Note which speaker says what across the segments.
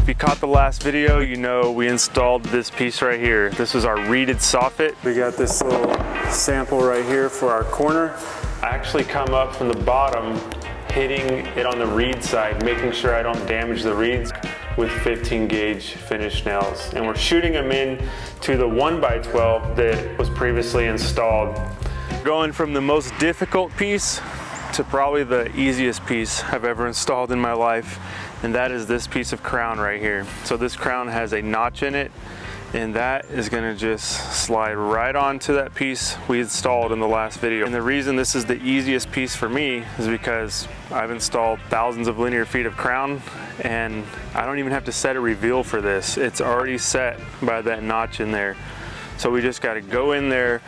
Speaker 1: you caught the last video, you know we installed this piece right here. This is our reeded soffit. We got this little sample right here for our corner. I actually come up from the bottom, hitting it on the reed side, making sure I don't damage the reeds with 15 gauge finished nails. And we're shooting them in to the 1x12 that was previously installed. Going from the most difficult piece to probably the easiest piece I've ever installed in my life, and that is this piece of crown right here. So this crown has a notch in it, and that is gonna just slide right onto that piece we installed in the last video. And the reason this is the easiest piece for me is because I've installed thousands of linear feet of crown, and I don't even have to set a reveal for this. It's already set by that notch in there. So we just gotta go in there,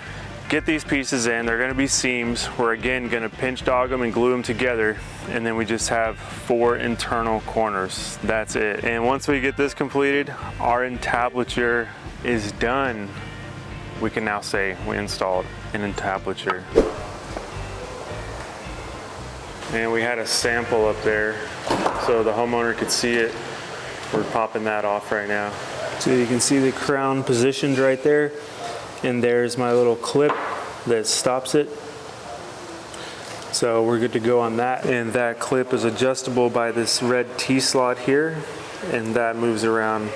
Speaker 1: get these pieces in. They're gonna be seams. We're again gonna pinch dog them and glue them together, and then we just have 4 internal corners. That's it. And once we get this completed, our entablature is done. We can now say we installed an entablature. And we had a sample up there so the homeowner could see it. We're popping that off right now. So you can see the crown positioned right there. And there's my little clip that stops it. So we're good to go on that. And that clip is adjustable by this red T-slot here. And that moves around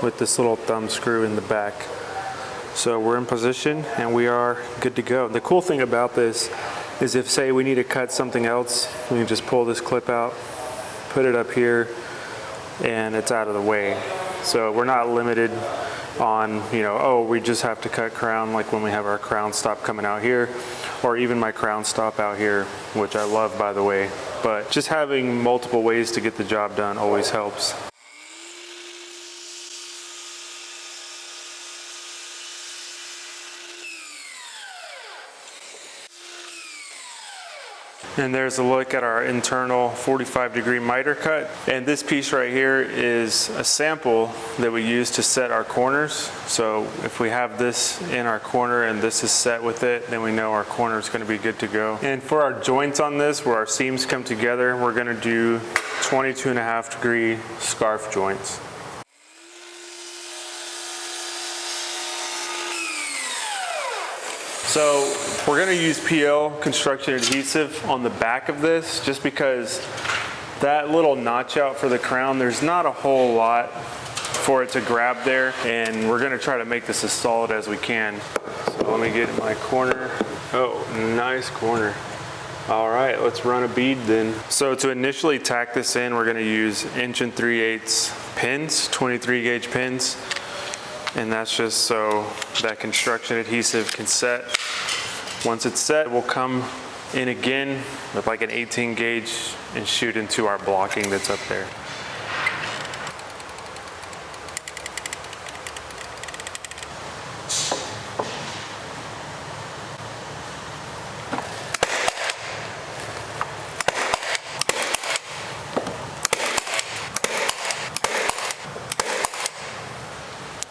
Speaker 1: with this little thumb screw in the back. So we're in position and we are good to go. The cool thing about this is if, say, we need to cut something else, we can just pull this clip out, put it up here, and it's out of the way. So we're not limited on, you know, oh, we just have to cut crown, like when we have our crown stop coming out here, or even my crown stop out here, which I love, by the way. But just having multiple ways to get the job done always helps. And there's a look at our internal 45-degree miter cut. And this piece right here is a sample that we use to set our corners. So if we have this in our corner and this is set with it, then we know our corner is going to be good to go. And for our joints on this, where our seams come together, we're going to do 22.5-degree scarf joints. So we're gonna use PL construction adhesive on the back of this, just because that little notch out for the crown, there's not a whole lot for it to grab there, and we're gonna try to make this as solid as we can. So let me get my corner. Oh, nice corner. All right, let's run a bead then. So to initially tack this in, we're gonna use 1 3/8 pins, 23 gauge pins. And that's just so that construction adhesive can set. Once it's set, we'll come in again with like an 18 gauge and shoot into our blocking that's up there.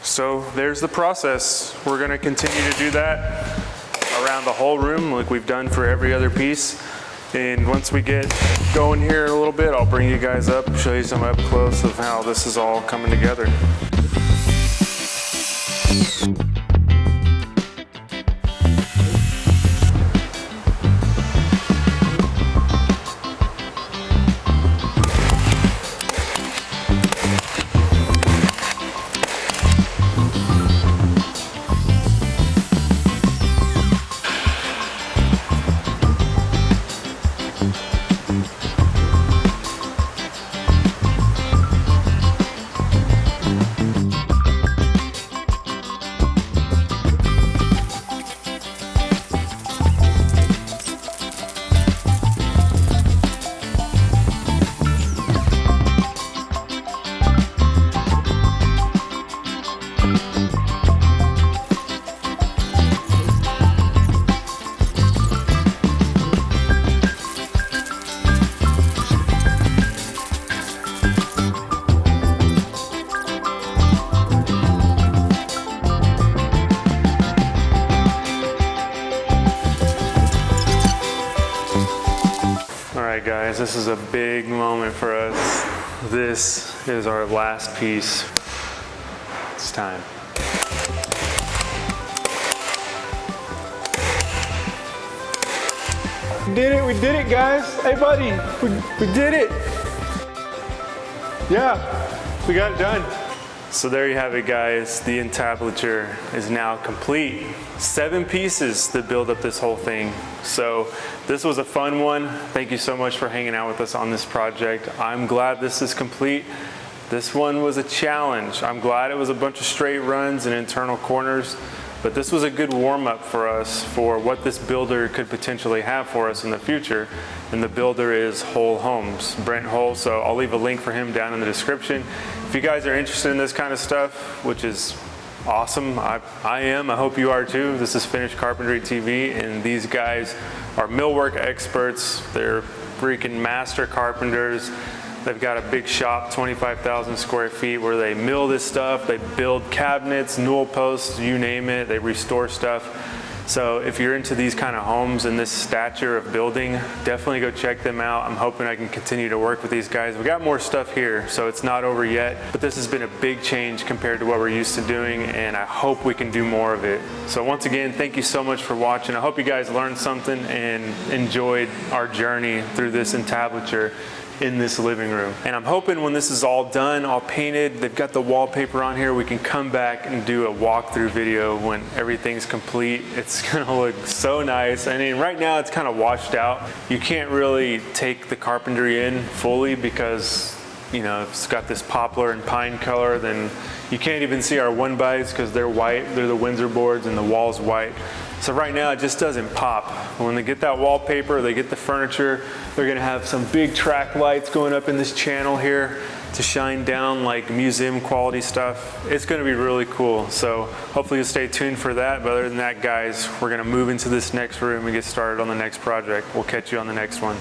Speaker 1: So there's the process. We're gonna continue to do that around the whole room like we've done for every other piece. And once we get going here in a little bit, I'll bring you guys up, show you some up close of how this is all coming together. right, guys, this is a big moment for us. This is our last piece. It's time. We did it, guys. Hey, buddy, we did it. Yeah, we got it done. So there you have it, guys. The entablature is now complete. 7 pieces to build up this whole thing. So this was a fun one. Thank you so much for hanging out with us on this project. I'm glad this is complete. This one was a challenge. I'm glad it was a bunch of straight runs and internal corners, but this was a good warm-up for us for what this builder could potentially have for us in the future. And the builder is Whole Homes, Brent Hull. So I'll leave a link for him down in the description. If you guys are interested in this kind of stuff, which is awesome, I am, I hope you are too. This is Finished Carpentry TV, and these guys are millwork experts. They're freaking master carpenters. They've got a big shop, 25,000 square feet, where they mill this stuff. They build cabinets, newel posts, you name it. They restore stuff. So if you're into these kind of homes and this stature of building, definitely go check them out. I'm hoping I can continue to work with these guys. We got more stuff here, so it's not over yet, but this has been a big change compared to what we're used to doing, and I hope we can do more of it. So once again, thank you so much for watching. I hope you guys learned something and enjoyed our journey through this entablature in this living room. And I'm hoping when this is all done, all painted, they've got the wallpaper on here, we can come back and do a walkthrough video when everything's complete. It's gonna look so nice. I mean, right now it's kind of washed out. You can't really take the carpentry in fully because, you know, it's got this poplar and pine color. Then you can't even see our 1-bys because they're white. They're the Windsor boards and the wall's white. So right now it just doesn't pop. When they get that wallpaper, they get the furniture, they're gonna have some big track lights going up in this channel here to shine down like museum quality stuff. It's gonna be really cool. So hopefully you'll stay tuned for that. But other than that, guys, we're gonna move into this next room and get started on the next project. We'll catch you on the next one.